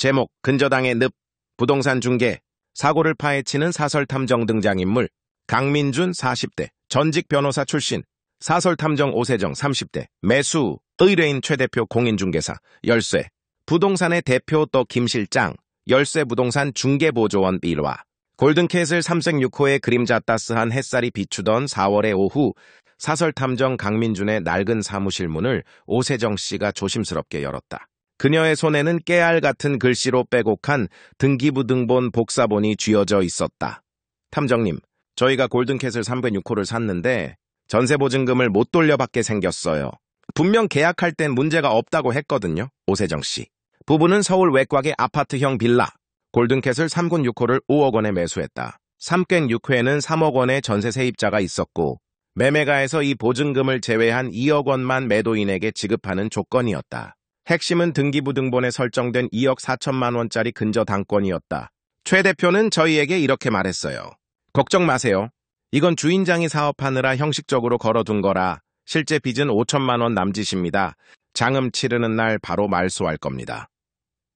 제목 근저당의 늪, 부동산 중개, 사고를 파헤치는 사설탐정 등장인물, 강민준 40대, 전직 변호사 출신, 사설탐정 오세정 30대, 매수, 의뢰인 최대표 공인중개사, 열쇠, 부동산의 대표 또 김실장, 열쇠 부동산 중개보조원 일화. 골든캣을 306호의 그림자 따스한 햇살이 비추던 4월의 오후, 사설탐정 강민준의 낡은 사무실 문을 오세정 씨가 조심스럽게 열었다. 그녀의 손에는 깨알 같은 글씨로 빼곡한 등기부등본 복사본이 쥐어져 있었다. 탐정님, 저희가 골든캣을 306호를 샀는데 전세보증금을 못 돌려받게 생겼어요. 분명 계약할 땐 문제가 없다고 했거든요. 오세정 씨. 부부는 서울 외곽의 아파트형 빌라 골든캣을 306호를 5억 원에 매수했다. 306호에는 3억 원의 전세 세입자가 있었고 매매가에서 이 보증금을 제외한 2억 원만 매도인에게 지급하는 조건이었다. 핵심은 등기부등본에 설정된 2억 4천만 원짜리 근저당권이었다. 최 대표는 저희에게 이렇게 말했어요. 걱정 마세요. 이건 주인장이 사업하느라 형식적으로 걸어둔 거라 실제 빚은 5천만 원 남짓입니다. 장음 치르는 날 바로 말소할 겁니다.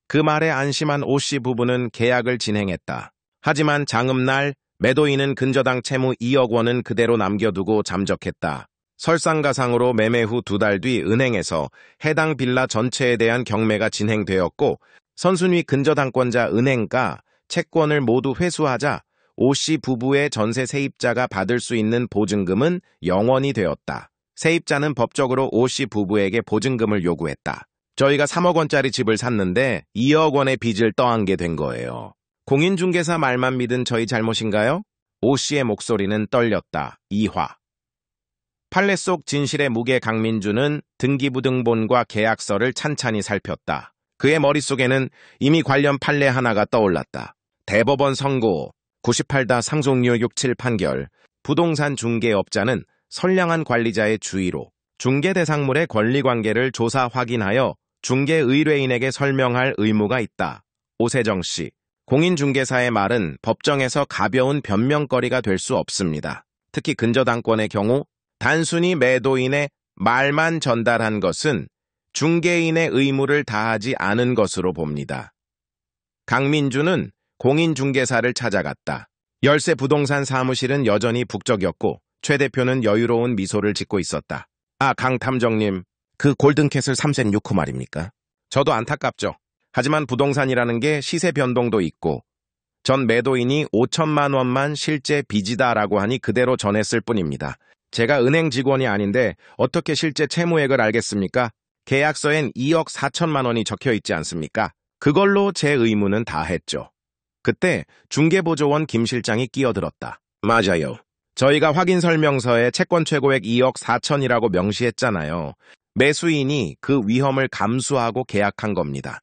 그 말에 안심한 오 씨 부부는 계약을 진행했다. 하지만 장음날 매도인은 근저당 채무 2억 원은 그대로 남겨두고 잠적했다. 설상가상으로 매매 후 2달 뒤 은행에서 해당 빌라 전체에 대한 경매가 진행되었고 선순위 근저당권자 은행가 채권을 모두 회수하자 오 씨 부부의 전세 세입자가 받을 수 있는 보증금은 0원이 되었다. 세입자는 법적으로 오 씨 부부에게 보증금을 요구했다. 저희가 3억 원짜리 집을 샀는데 2억 원의 빚을 떠안게 된 거예요. 공인중개사 말만 믿은 저희 잘못인가요? 오 씨의 목소리는 떨렸다. 2화. 판례 속 진실의 무게 강민준은 등기부등본과 계약서를 찬찬히 살폈다. 그의 머릿속에는 이미 관련 판례 하나가 떠올랐다. 대법원 선고, 98다 상속료 67 판결, 부동산 중개업자는 선량한 관리자의 주의로 중개대상물의 권리관계를 조사 확인하여 중개의뢰인에게 설명할 의무가 있다. 오세정 씨, 공인중개사의 말은 법정에서 가벼운 변명거리가 될 수 없습니다. 특히 근저당권의 경우 단순히 매도인의 말만 전달한 것은 중개인의 의무를 다하지 않은 것으로 봅니다. 강민준은 공인중개사를 찾아갔다. 열쇠 부동산 사무실은 여전히 북적였고 최 대표는 여유로운 미소를 짓고 있었다. 강 탐정님, 그 골든캣을 306호 말입니까? 저도 안타깝죠. 하지만 부동산이라는 게 시세 변동도 있고 전 매도인이 5천만 원만 실제 빚이다라고 하니 그대로 전했을 뿐입니다. 제가 은행 직원이 아닌데 어떻게 실제 채무액을 알겠습니까? 계약서엔 2억 4천만 원이 적혀 있지 않습니까? 그걸로 제 의무는 다 했죠. 그때 중개보조원 김 실장이 끼어들었다. 맞아요. 저희가 확인 설명서에 채권 최고액 2억 4천이라고 명시했잖아요. 매수인이 그 위험을 감수하고 계약한 겁니다.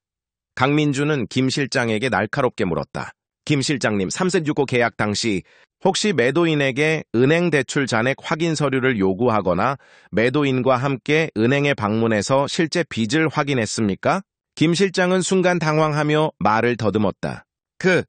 강민준은 김 실장에게 날카롭게 물었다. 김 실장님, 306호 계약 당시 혹시 매도인에게 은행 대출 잔액 확인 서류를 요구하거나 매도인과 함께 은행에 방문해서 실제 빚을 확인했습니까? 김 실장은 순간 당황하며 말을 더듬었다.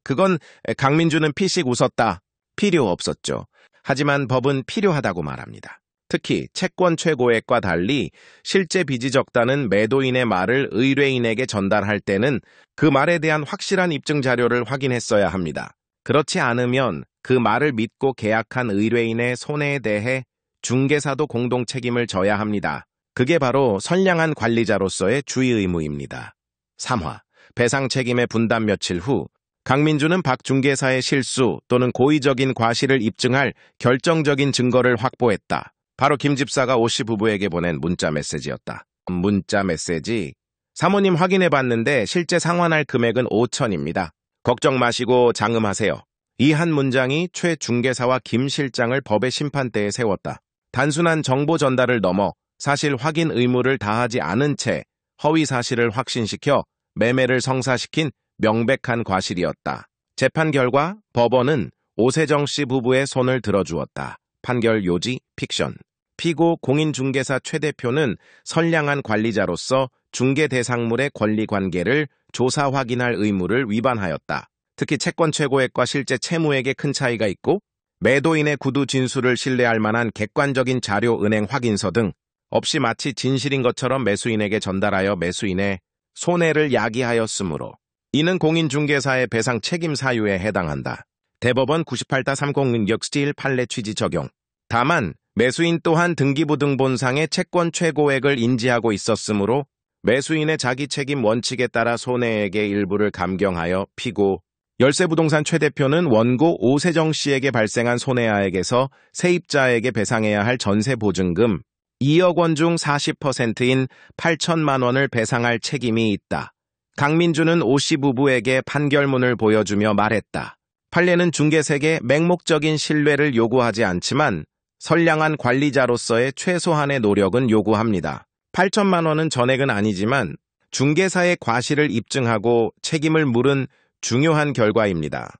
그건 강민준은 피식 웃었다. 필요 없었죠. 하지만 법은 필요하다고 말합니다. 특히 채권 최고액과 달리 실제 빚이 적다는 매도인의 말을 의뢰인에게 전달할 때는 그 말에 대한 확실한 입증 자료를 확인했어야 합니다. 그렇지 않으면 그 말을 믿고 계약한 의뢰인의 손해에 대해 중개사도 공동 책임을 져야 합니다. 그게 바로 선량한 관리자로서의 주의 의무입니다. 3화. 배상 책임의 분담. 며칠 후 강민준은 박 중개사의 실수 또는 고의적인 과실을 입증할 결정적인 증거를 확보했다. 바로 김 집사가 오 씨 부부에게 보낸 문자 메시지였다. 문자 메시지. 사모님 확인해봤는데 실제 상환할 금액은 5천입니다. 걱정 마시고 장음하세요. 이 한 문장이 최 중개사와 김 실장을 법의 심판대에 세웠다. 단순한 정보 전달을 넘어 사실 확인 의무를 다하지 않은 채 허위 사실을 확신시켜 매매를 성사시킨 명백한 과실이었다. 재판 결과 법원은 오세정 씨 부부의 손을 들어주었다. 판결 요지 픽션. 피고 공인중개사 최 대표는 선량한 관리자로서 중개대상물의 권리관계를 조사 확인할 의무를 위반하였다. 특히 채권 최고액과 실제 채무액에 큰 차이가 있고 매도인의 구두 진술을 신뢰할 만한 객관적인 자료 은행 확인서 등 없이 마치 진실인 것처럼 매수인에게 전달하여 매수인의 손해를 야기하였으므로 이는 공인중개사의 배상 책임 사유에 해당한다. 대법원 98-30 능력 스틸 판례 취지 적용. 다만 매수인 또한 등기부등본상의 채권 최고액을 인지하고 있었으므로 매수인의 자기 책임 원칙에 따라 손해액의 일부를 감경하여 피고 열세부동산 최 대표는 원고 오세정 씨에게 발생한 손해하액에서 세입자에게 배상해야 할 전세보증금 2억 원 중 40%인 8천만 원을 배상할 책임이 있다. 강민준은 오 씨 부부에게 판결문을 보여주며 말했다. 판례는 중개색에 맹목적인 신뢰를 요구하지 않지만 선량한 관리자로서의 최소한의 노력은 요구합니다. 8천만 원은 전액은 아니지만 중개사의 과실을 입증하고 책임을 물은 중요한 결과입니다.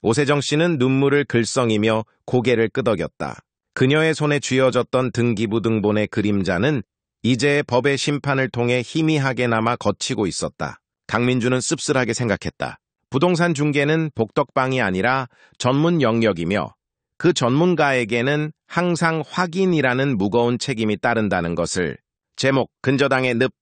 오세정 씨는 눈물을 글썽이며 고개를 끄덕였다. 그녀의 손에 쥐어졌던 등기부등본의 그림자는 이제 법의 심판을 통해 희미하게나마 걷히고 있었다. 강민준은 씁쓸하게 생각했다. 부동산 중개는 복덕방이 아니라 전문 영역이며 그 전문가에게는 항상 확인이라는 무거운 책임이 따른다는 것을. 제목 근저당의 늪